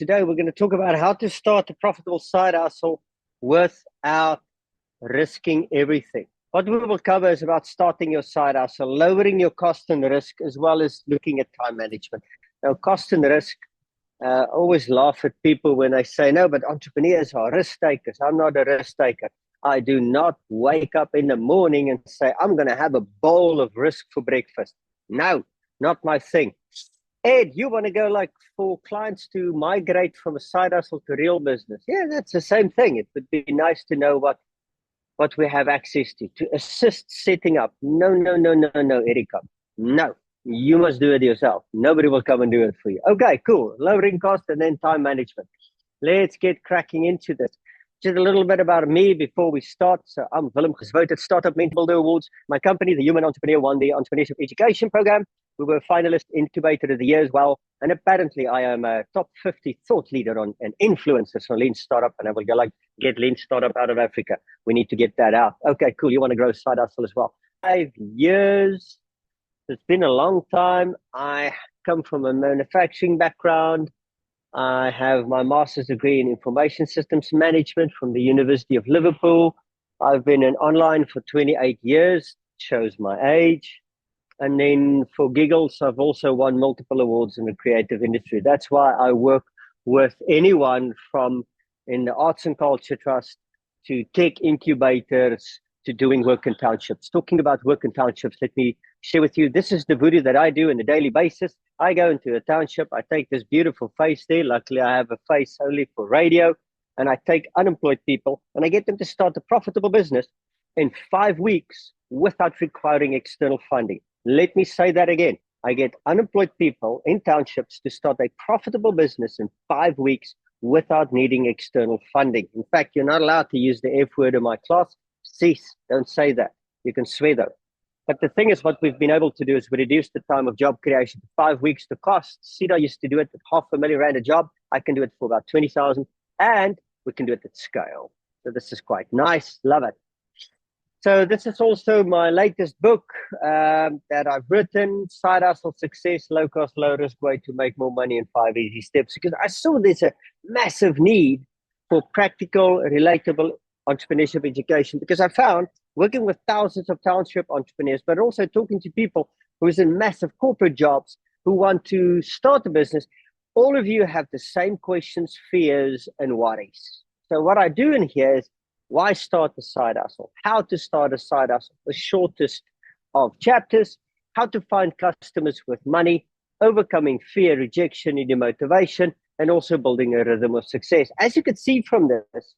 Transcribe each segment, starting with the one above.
Today, we're going to talk about how to start a profitable side hustle without risking everything. What we will cover is about starting your side hustle, lowering your cost and risk, as well as looking at time management. Now, cost and risk, I always laugh at people when I say, no, but entrepreneurs are risk takers. I'm not a risk taker. I do not wake up in the morning and say, I'm going to have a bowl of risk for breakfast. No, not my thing. Ed, you want to go like for clients to migrate from a side hustle to real business? Yeah, that's the same thing. It would be nice to know what we have access to assist setting up. No, Erica. No, you must do it yourself. Nobody will come and do it for you. Okay, cool. Lowering cost and then time management. Let's get cracking into this. Just a little bit about me before we start. So I'm Willem, voted Startup Mentor Builder Awards. My company, The Human Entrepreneur, won the Entrepreneurship Education Program. We were a finalist Incubator of the Year as well. And apparently I am a top 50 thought leader on and influencer on Lean Startup. And I will go like, get Lean Startup out of Africa. We need to get that out. Okay, cool. You want to grow side hustle as well. 5 years. It's been a long time. I come from a manufacturing background. I have my master's degree in information systems management from the University of Liverpool. I've been in online for 28 years, shows my age. And then for giggles, I've also won multiple awards in the creative industry. That's why I work with anyone from in the Arts and Culture Trust to tech incubators to doing work in townships. Talking about work in townships, let me share with you, this is the voodoo that I do on a daily basis. I go into a township, I take this beautiful face there. Luckily, I have a face only for radio. And I take unemployed people and I get them to start a profitable business in 5 weeks without requiring external funding. Let me say that again. I get unemployed people in townships to start a profitable business in 5 weeks without needing external funding. In fact, you're not allowed to use the F word in my class. Cease. Don't say that. You can swear though. But the thing is, what we've been able to do is we reduce the time of job creation to 5 weeks. The cost, CEDA used to do it at R500,000 a job. I can do it for about 20,000 and we can do it at scale. So this is quite nice. Love it. So this is also my latest book that I've written, Side Hustle Success, Low Cost, Low Risk Way to Make More Money in 5 Easy Steps, because I saw there's a massive need for practical, relatable entrepreneurship education, because I found working with thousands of township entrepreneurs, but also talking to people who's in massive corporate jobs who want to start a business, all of you have the same questions, fears, and worries. So what I do in here is why start a side hustle, how to start a side hustle, the shortest of chapters, how to find customers with money, overcoming fear, rejection, and demotivation, and also building a rhythm of success. As you can see from this,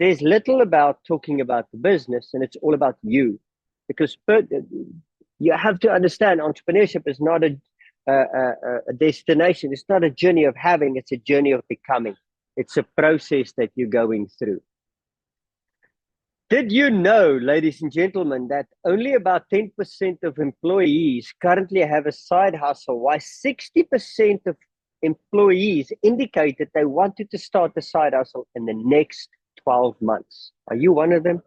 there's little about talking about the business, and it's all about you. Because you have to understand entrepreneurship is not a destination. It's not a journey of having, it's a journey of becoming. It's a process that you're going through. Did you know, ladies and gentlemen, that only about 10% of employees currently have a side hustle, while 60% of employees indicate that they wanted to start a side hustle in the next 12 months. Are you one of them?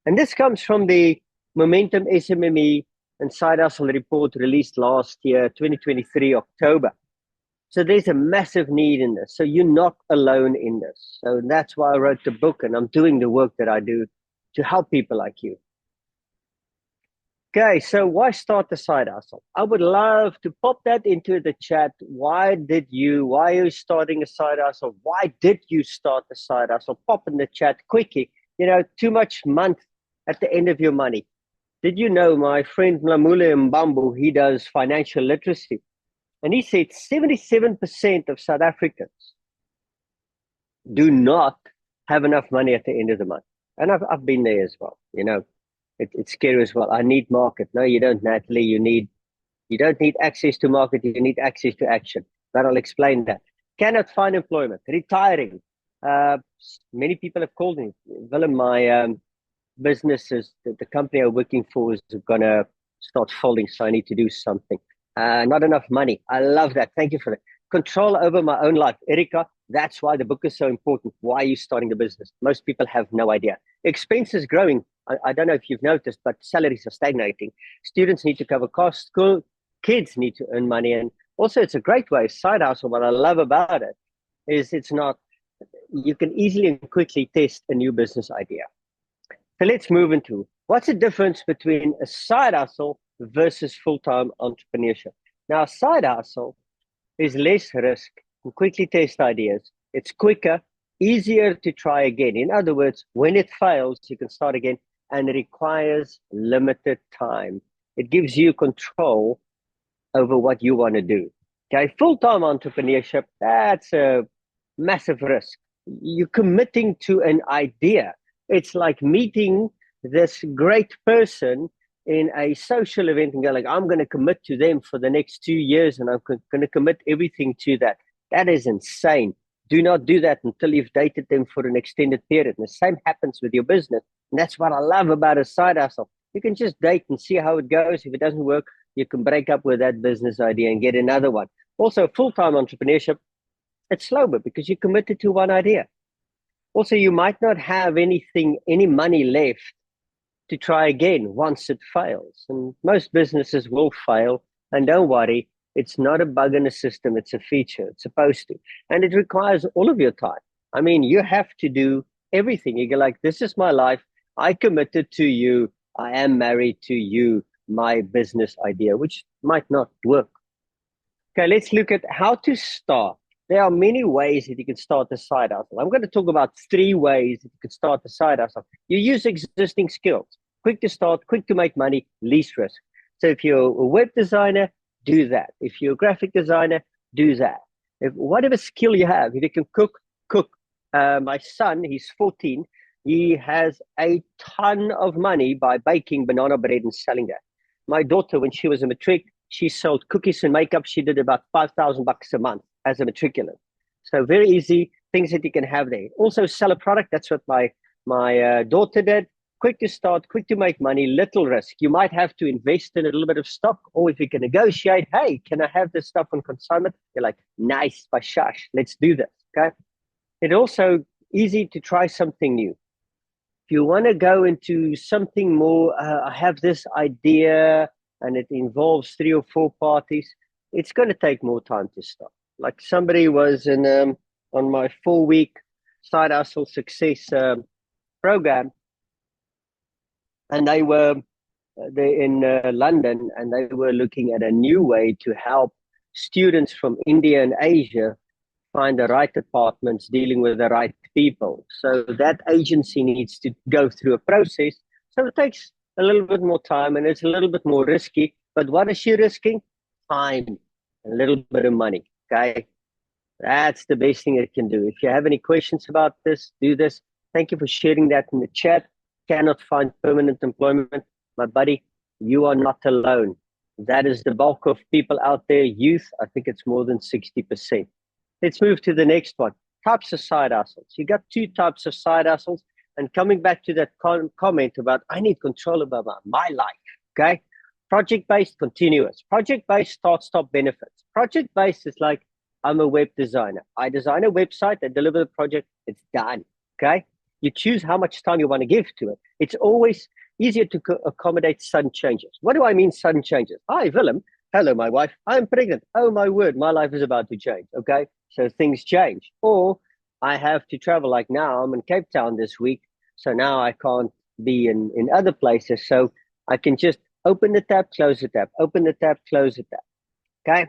And this comes from the Momentum SME and Side Hustle report released last year, 2023, October. So there's a massive need in this. So you're not alone in this. So that's why I wrote the book, and I'm doing the work that I do to help people like you. Okay, so why start the side hustle? I would love to pop that into the chat. Why are you starting a side hustle? Why did you start the side hustle? Pop in the chat quickly. You know, too much month at the end of your money. Did you know my friend Mlamule Mbambu, he does financial literacy. And he said 77% of South Africans do not have enough money at the end of the month. And I've been there as well, you know. It's scary as well. I need market. No, you don't, Natalie. You don't need access to market. You need access to action. But I'll explain that. Cannot find employment. Retiring. Many people have called me. Willem, my business is, the company I'm working for is going to start folding, so I need to do something. Not enough money. I love that. Thank you for that. Control over my own life. Erica, that's why the book is so important. Why are you starting the business? Most people have no idea. Expenses growing. I don't know if you've noticed, but salaries are stagnating. Students need to cover costs. Kids need to earn money. And also, it's a great way, side hustle. What I love about it is it's not, you can easily and quickly test a new business idea. So let's move into what's the difference between a side hustle versus full-time entrepreneurship. Now, a side hustle is less risk, and quickly test ideas. It's quicker, easier to try again. In other words, when it fails, you can start again, and it requires limited time. It gives you control over what you want to do. Okay, full-time entrepreneurship, that's a massive risk. You're committing to an idea. It's like meeting this great person in a social event and go like, I'm going to commit to them for the next 2 years and I'm going to commit everything to that. That is insane. Do not do that until you've dated them for an extended period. And the same happens with your business. And that's what I love about a side hustle. You can just date and see how it goes. If it doesn't work, you can break up with that business idea and get another one. Also, full-time entrepreneurship, it's slower because you're committed to one idea. Also, you might not have any money left to try again once it fails. And most businesses will fail. And don't worry, it's not a bug in the system. It's a feature. It's supposed to. And it requires all of your time. I mean, you have to do everything. You go like, this is my life. I committed to you. I am married to you, my business idea, which might not work. Okay, let's look at how to start. There are many ways that you can start a side hustle. I'm going to talk about 3 ways that you can start a side hustle. You use existing skills. Quick to start, quick to make money, least risk. So if you're a web designer, do that. If you're a graphic designer, do that. If whatever skill you have, if you can cook, cook. My son, he's 14. He has a ton of money by baking banana bread and selling that. My daughter, when she was a matric, she sold cookies and makeup. She did about $5,000 a month as a matriculant. So very easy things that you can have there. Also sell a product. That's what my daughter did. Quick to start, quick to make money, little risk. You might have to invest in a little bit of stock, or if you can negotiate, hey, can I have this stuff on consignment? You're like, nice, bashash, let's do this, okay? It's also easy to try something new. If you want to go into something more, I have this idea and it involves 3 or 4 parties, it's going to take more time to start. Like somebody was on my 4-week side hustle success program, and they were in London, and they were looking at a new way to help students from India and Asia find the right apartments, dealing with the right people. So that agency needs to go through a process. So it takes a little bit more time and it's a little bit more risky. But what is she risking? Time, a little bit of money, okay? That's the best thing it can do. If you have any questions about this, do this. Thank you for sharing that in the chat. Cannot find permanent employment. My buddy, you are not alone. That is the bulk of people out there. Youth, I think it's more than 60%. Let's move to the next one. Types of side hustles. You got 2 types of side hustles. And coming back to that comment about, I need control over my life, okay? Project-based, continuous. Project-based, start-stop benefits. Project-based is like, I'm a web designer. I design a website, I deliver the project, it's done, okay? You choose how much time you want to give to it. It's always easier to accommodate sudden changes. What do I mean sudden changes? Hi, Willem. Hello, my wife. I'm pregnant. Oh, my word, my life is about to change, okay? So things change. Or I have to travel, like now, I'm in Cape Town this week, so now I can't be in other places. So I can just open the tab, close the tab, open the tab, close the tab, okay?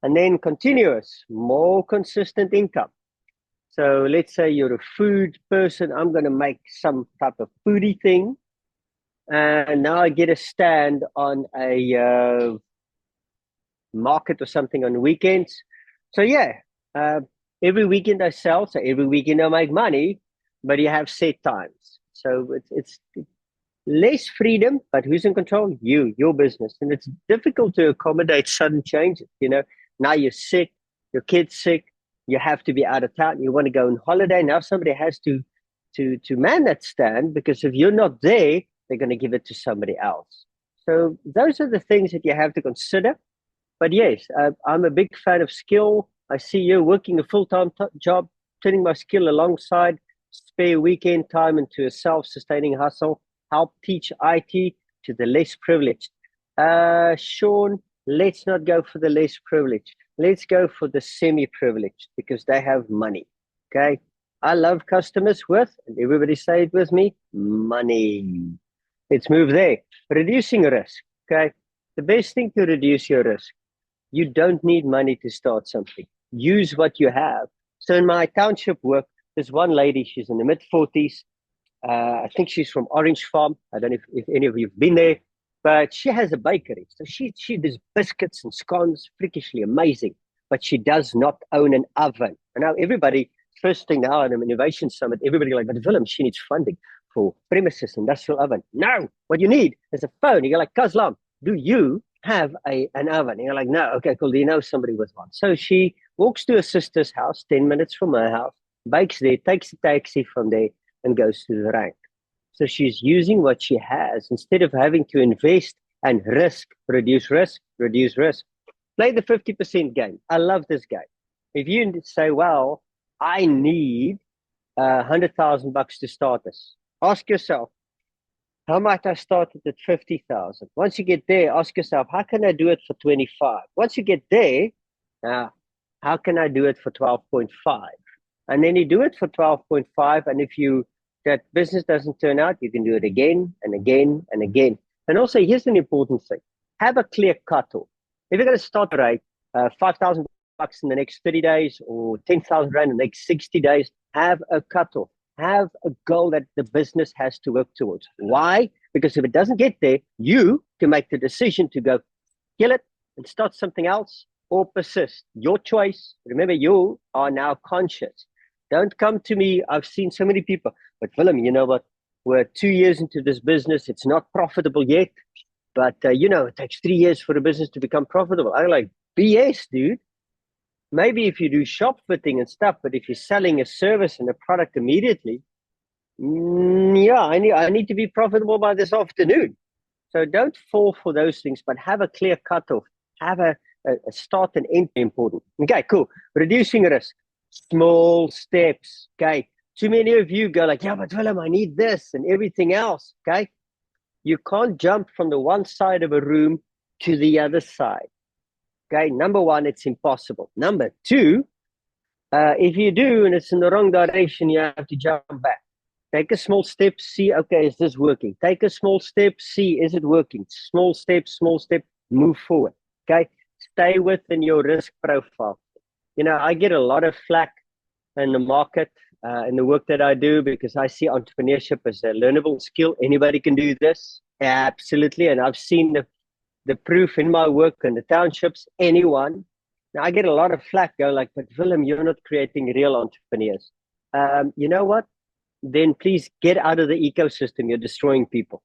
And then continuous, more consistent income. So let's say you're a food person. I'm going to make some type of foodie thing. And now I get a stand on a market or something on weekends. So yeah, every weekend I sell. So every weekend I make money, but you have set times. So it's less freedom, but who's in control? You, your business. And it's difficult to accommodate sudden changes. You know, now you're sick, your kid's sick. You have to be out of town. You want to go on holiday. Now somebody has to man that stand, because if you're not there, they're going to give it to somebody else. So those are the things that you have to consider. But yes, I'm a big fan of skill. I see you working a full-time job, turning my skill alongside, spare weekend time into a self-sustaining hustle, help teach IT to the less privileged. Sean, let's not go for the less privileged. Let's go for the semi-privileged because they have money. Okay. I love customers with, and everybody say it with me, money. Let's move there. Reducing risk. Okay. The best thing to reduce your risk. You don't need money to start something. Use what you have. So in my township work, there's one lady, she's in the mid-40s. I think she's from Orange Farm. I don't know if any of you've been there, but she has a bakery. So she does biscuits and scones, freakishly amazing, but she does not own an oven. And now everybody, first thing now at an innovation summit, everybody like, but Willem, she needs funding for premises, industrial oven. No, what you need is a phone. You're like, Kazlam, do you have an oven? And you're like, no, okay, cool. Do you know somebody with one? So she walks to her sister's house, 10 minutes from her house, bakes there, takes a taxi from there, and goes to the rank. So she's using what she has instead of having to invest and reduce risk. Play the 50% game. I love this game. If you say, well, I need $100,000 to start this, ask yourself, how might I start it at 50,000? Once you get there, ask yourself, how can I do it for 25? Once you get there, how can I do it for 12.5? And then you do it for 12.5. And if that business doesn't turn out, you can do it again and again and again. And also, here's an important thing. Have a clear cutoff. If you're going to start a rate, $5,000 in the next 30 days or 10,000 Rand in the next 60 days, have a cutoff. Have a goal that the business has to work towards. Why? Because if it doesn't get there, you can make the decision to go kill it and start something else or persist. Your choice. Remember, you are now conscious. Don't come to me. I've seen so many people, but Willem, you know what? We're 2 years into this business. It's not profitable yet, but it takes 3 years for a business to become profitable. I'm like, BS, dude. Maybe if you do shop fitting and stuff, but if you're selling a service and a product immediately, I need to be profitable by this afternoon. So don't fall for those things, but have a clear cutoff. Have a start and end important. Okay, cool. Reducing risk. Small steps. Okay. Too many of you go like, yeah, but Willem, I need this and everything else. Okay. You can't jump from the one side of a room to the other side. Okay. Number one, it's impossible. Number two, if you do and it's in the wrong direction, you have to jump back. Take a small step, see, okay, is this working? Take a small step, see, is it working? Small step, move forward. Okay. Stay within your risk profile. I get a lot of flack in the market, in the work that I do, because I see entrepreneurship as a learnable skill. Anybody can do this. Absolutely. And I've seen the proof in my work in the townships, anyone. Now, I get a lot of flack going like, but Willem, you're not creating real entrepreneurs. You know what? Then please get out of the ecosystem. You're destroying people.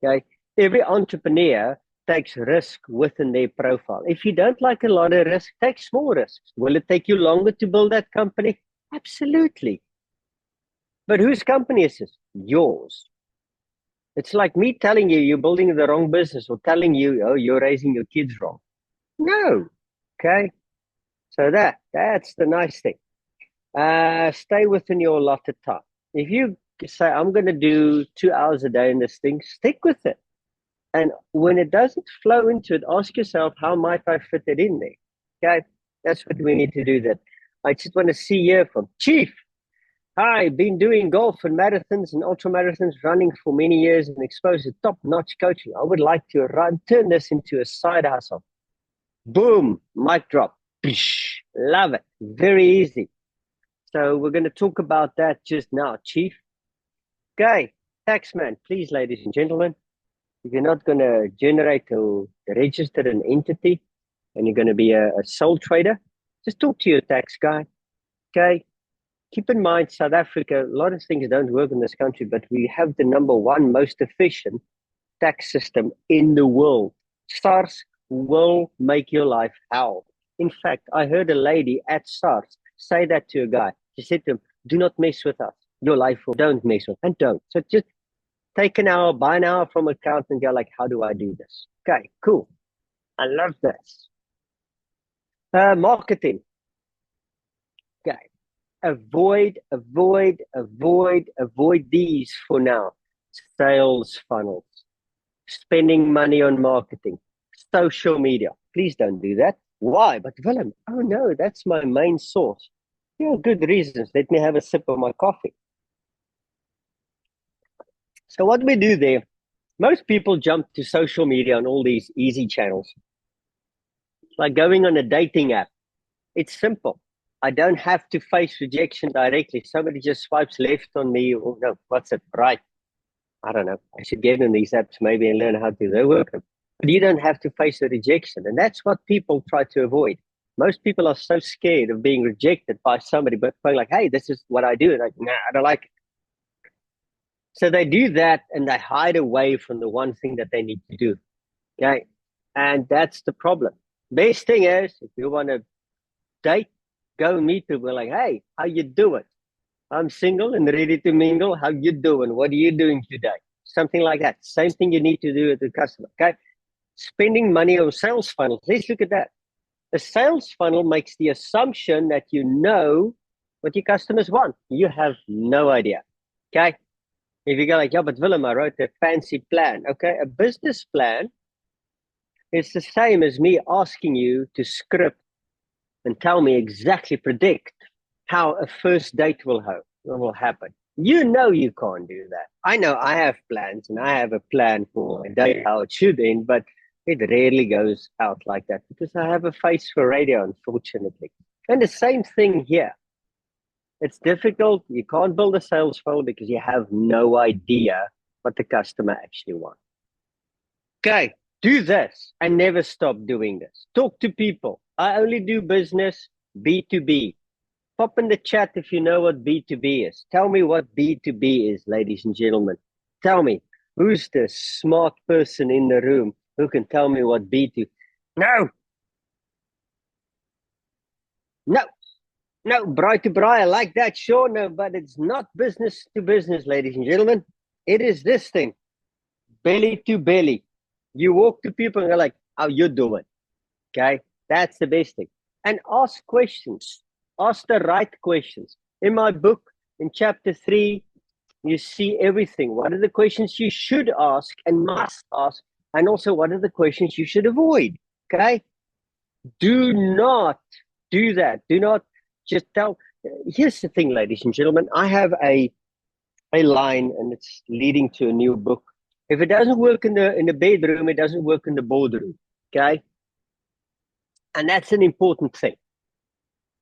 Okay. Every entrepreneur takes risk within their profile. If you don't like a lot of risk, take small risks. Will it take you longer to build that company? Absolutely. But whose company is this? Yours. It's like me telling you you're building the wrong business or telling you, oh, you're raising your kids wrong. No. Okay. So that's the nice thing. Stay within your allotted time. If you say, I'm going to do 2 hours a day in this thing, stick with it. And when it doesn't flow into it, ask yourself, how might I fit it in there? Okay, that's what we need to do. That I just want to see here from Chief. Hi, been doing golf and marathons and ultra marathons, running for many years and exposed to top-notch coaching. I would like to turn this into a side hustle. Boom, mic drop. Love it. Very easy. So we're going to talk about that just now, Chief. Okay, taxman, please, ladies and gentlemen. If you're not going to generate or register an entity and you're going to be a sole trader, just talk to your tax guy. Okay. Keep in mind, South Africa, a lot of things don't work in this country, but we have the number one most efficient tax system in the world. SARS will make your life hell. In fact, I heard a lady at SARS say that to a guy. She said to him, do not mess with us. Your life will, don't mess with us. And don't. So just take an hour, buy an hour from account and go like, how do I do this? Okay, cool. I love this. Marketing. Okay. Avoid these for now. Sales funnels, spending money on marketing, social media. please don't do that. Why? But Willem, oh no, that's my main source. Yeah, good reasons. Let me have a sip of my coffee. So what we do there, most people jump to social media and all these easy channels. Like going on a dating app. It's simple. I don't have to face rejection directly. Somebody just swipes left on me, or no, what's it, right? I don't know. I should get in these apps maybe and learn how to work them. But you don't have to face the rejection. And that's what people try to avoid. Most people are so scared of being rejected by somebody, but going like, hey, this is what I do. And like, nah, I don't like it. So they do that and they hide away from the one thing that they need to do. Okay. And that's the problem. Best thing is, if you want to date, go meet people like, hey, how you doing? I'm single and ready to mingle. How you doing? What are you doing today? Something like that. Same thing you need to do with the customer. Okay. Spending money on sales funnels. Let's look at that. A sales funnel makes the assumption that you know what your customers want. You have no idea. Okay. If you go like, yeah, but Willem, I wrote a fancy plan. Okay. A business plan is the same as me asking you to script and tell me exactly, predict how a first date will happen. You know you can't do that. I know I have plans and I have a plan for a date, how it should end, but it rarely goes out like that because I have a face for radio, unfortunately. And the same thing here. It's difficult. You can't build a sales funnel because you have no idea what the customer actually wants. Okay, do this and never stop doing this. Talk to people. I only do business B2B. Pop in the chat if you know what B2B is. Tell me what B2B is, ladies and gentlemen. Tell me, who's the smart person in the room who can tell me what B2B? No, bright to bright. I like that, sure, no, but it's not business to business, ladies and gentlemen. It is this thing, belly to belly. You walk to people and they're like, how you doing? Okay, that's the best thing. And ask questions. Ask the right questions. In my book, in chapter 3, you see everything. What are the questions you should ask and must ask? And also, what are the questions you should avoid? Okay? Do not do that. Do not just tell. Here's the thing, ladies and gentlemen. I have a line, and it's leading to a new book. If it doesn't work in the bedroom, it doesn't work in the boardroom. Okay? And that's an important thing.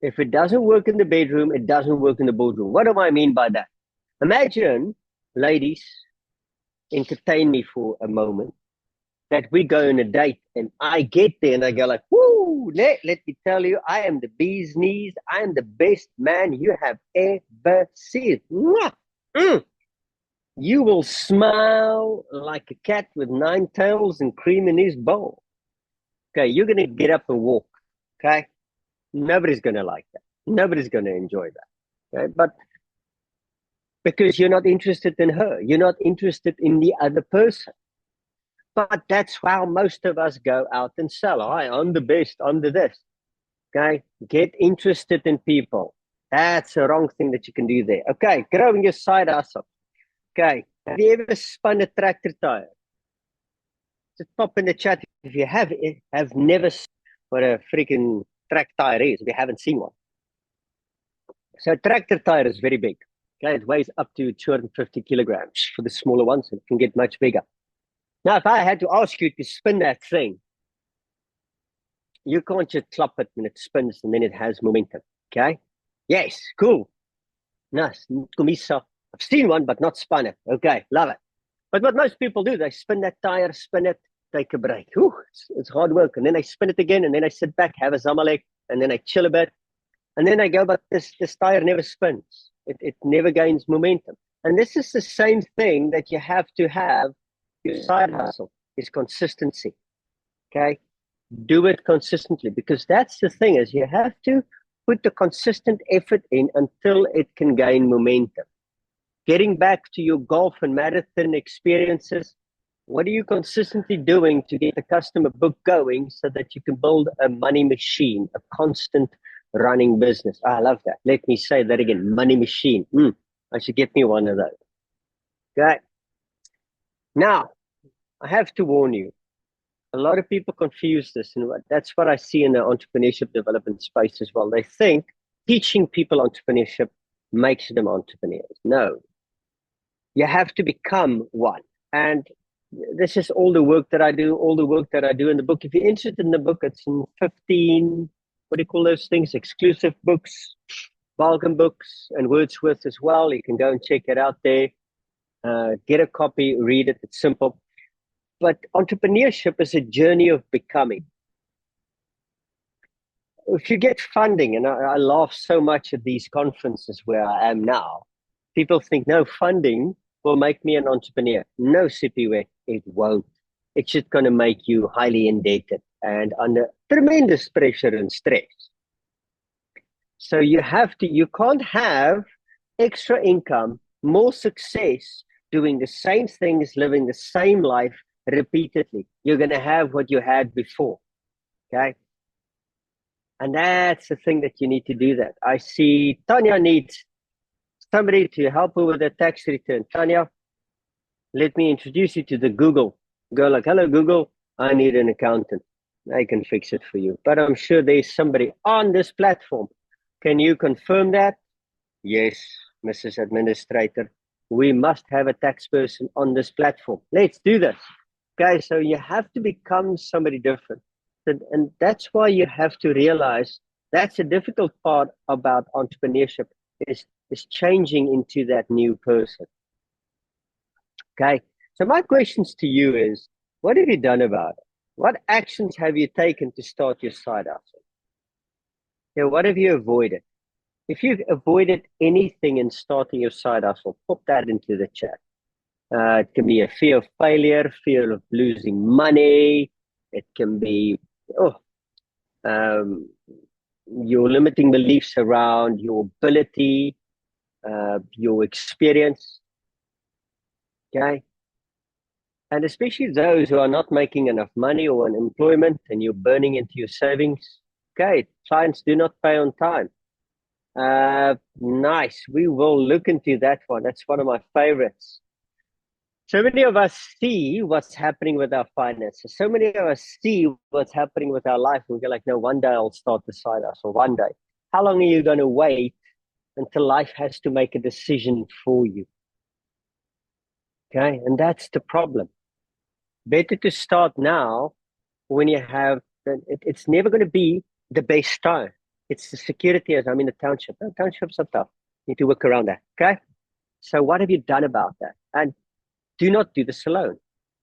If it doesn't work in the bedroom, it doesn't work in the boardroom. What do I mean by that? Imagine, ladies, entertain me for a moment, that we go on a date and I get there and I go like, whoo, let me tell you, I am the bee's knees. I am the best man you have ever seen. You will smile like a cat with 9 tails and cream in his bowl. Okay, you're going to get up and walk. Okay? Nobody's going to like that. Nobody's going to enjoy that. Okay? But because you're not interested in her, you're not interested in the other person. But that's how most of us go out and sell. I'm the best, I'm the this. Okay? Get interested in people. That's the wrong thing that you can do there. Okay, growing your side hustle. Okay, have you ever spun a tractor tire? Just pop in the chat if you have never seen what a freaking track tire is, if you haven't seen one. So a tractor tire is very big. Okay, it weighs up to 250 kilograms for the smaller ones, and it can get much bigger. Now, if I had to ask you to spin that thing, you can't just clap it when it spins and then it has momentum. Okay? Yes, cool. Nice. I've seen one, but not spun it. Okay, love it. But what most people do, they spin that tire, spin it, take a break. Whew, it's hard work. And then I spin it again, and then I sit back, have a zamalek, and then I chill a bit. And then I go, but this tire never spins. It never gains momentum. And this is the same thing that you have to have. Your side hustle is consistency. Okay? Do it consistently, because that's the thing, is you have to put the consistent effort in until it can gain momentum. Getting back to your golf and marathon experiences, what are you consistently doing to get the customer book going so that you can build a money machine, a constant running business? I love that. Let me say that again, money machine. I should get me one of those. Okay. Now, I have to warn you, A lot of people confuse this, and that's what I see in the entrepreneurship development space as well. They think teaching people entrepreneurship makes them entrepreneurs. No, you have to become one. And this is all the work that I do, in the book. If you're interested in the book, it's in 15, what do you call those things? Exclusive books, bargain books, and Wordsworth as well. You can go and check it out there. Get a copy, read it. It's simple. But entrepreneurship is a journey of becoming. If you get funding, and I laugh so much at these conferences where I am now, people think, no, funding will make me an entrepreneur. No, Sipiwe, it won't. It's just going to make you highly indebted and under tremendous pressure and stress. So you can't have extra income, more success, doing the same things, living the same life repeatedly. You're going to have what you had before. Okay. And that's the thing that you need to do that. I see Tanya needs somebody to help her with a tax return. Tanya, let me introduce you to the Google. Go like, hello, Google, I need an accountant. I can fix it for you. But I'm sure there's somebody on this platform. Can you confirm that? Yes, Mrs. Administrator. We must have a tax person on this platform. Let's do this. Okay, so you have to become somebody different. And that's why you have to realize that's a difficult part about entrepreneurship is changing into that new person. Okay, so my questions to you is, what have you done about it? What actions have you taken to start your side hustle? Yeah, what have you avoided? If you've avoided anything in starting your side hustle, pop that into the chat. It can be a fear of failure, fear of losing money. It can be your limiting beliefs around your ability, your experience. Okay. And especially those who are not making enough money or unemployment and you're burning into your savings. Okay. Clients do not pay on time. Nice. We will look into that one. That's one of my favorites. So many of us see what's happening with our finances. So many of us see what's happening with our life. We go like, no, one day I'll start the side hustle. One day. How long are you going to wait until life has to make a decision for you? Okay. And that's the problem. Better to start now when you have, it's never going to be the best time. It's the security as I'm in the township. The townships are tough. You need to work around that. Okay. So what have you done about that? And do not do this alone.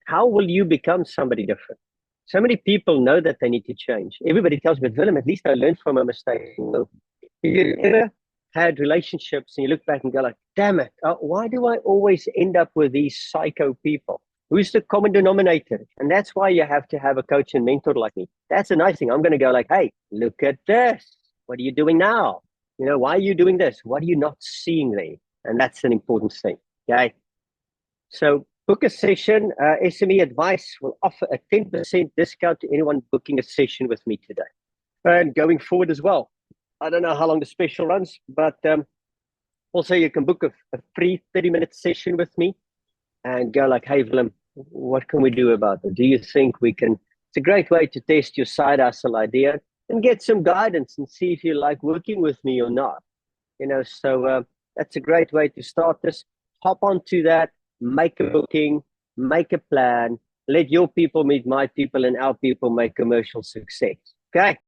How will you become somebody different? So many people know that they need to change. Everybody tells me, Willem, at least I learned from a mistake. No. If you've ever had relationships and you look back and go like, damn it, why do I always end up with these psycho people? Who's the common denominator? And that's why you have to have a coach and mentor like me. That's a nice thing. I'm going to go like, hey, look at this. What are you doing now? You know, why are you doing this? What are you not seeing there? And that's an important thing. Okay. So book a session. SME Advice will offer a 10% discount to anyone booking a session with me today. And going forward as well. I don't know how long the special runs, but also you can book a free 30-minute session with me and go like, hey, Willem, what can we do about it? Do you think we can? It's a great way to test your side hustle idea and get some guidance and see if you like working with me or not. You know, so that's a great way to start this. Hop onto that, make a booking, make a plan, let your people meet my people and our people make commercial success. Okay.